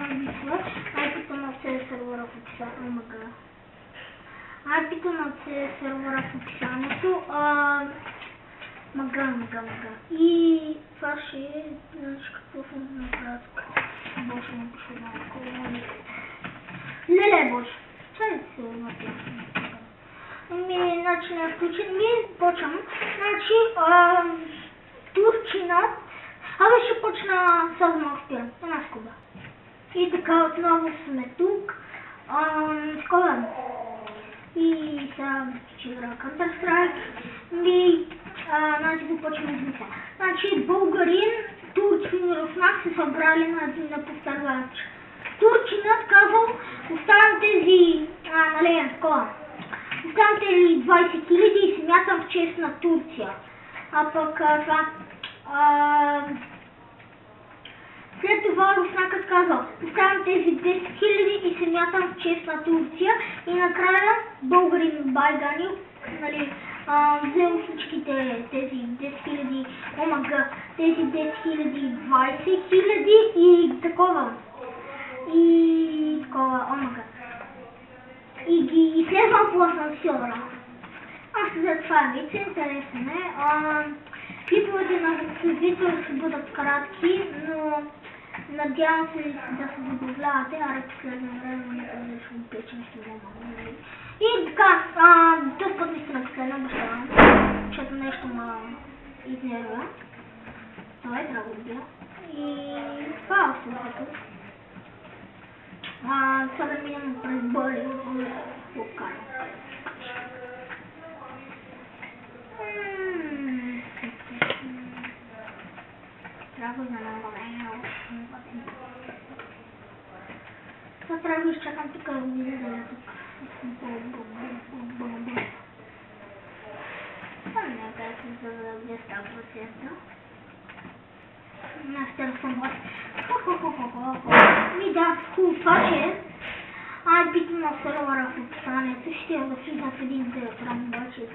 IP-то на CS сервера в описанието. IP-то на CS сервера в описанието. Мага. И това ще е, значи какво съм направил тук. Боже, не пише малко. Леле, боже. Чай да се напия. Значи не е включен. Почвам. Значи, турчинът. Ще почна с малко спирам. Една скоба. И така отново сме тук. Скоба. И сега ще игра Counter-Strike. Значи започваме с мисля. Значи българин, турчин и руснак се събрали на повтарвач. Турчинът казал, оставям тези, оставям ли 20 000 и смятам в чест на Турция. А пък това... След това руснакът казал, оставям тези 10 000 и се мятам в чест на Турция. И накрая българин Байганил, взел всичките тези 10 000, омага, тези 10 000, 20 000 и такова. Омага. И ги изследвам по асансьора. Аз за това вече интересен е. Клиповете на видео ще бъдат кратки, но надявам се да се забавлявате, последно време не ще го печем, ще взема. И така, този път наистина последно обещавам, защото нещо ме изнервя. Това е трябва да бия. И това е всичко. Сега да минем през боли в локален. Трябва да намаление от сега трябва да изчакам тук родини да я тук. Не как се за става процеса. На телефон вас. Да, това ще е. IP-то на сервера в описанието. Ще я да влизам в един телефон, обаче и да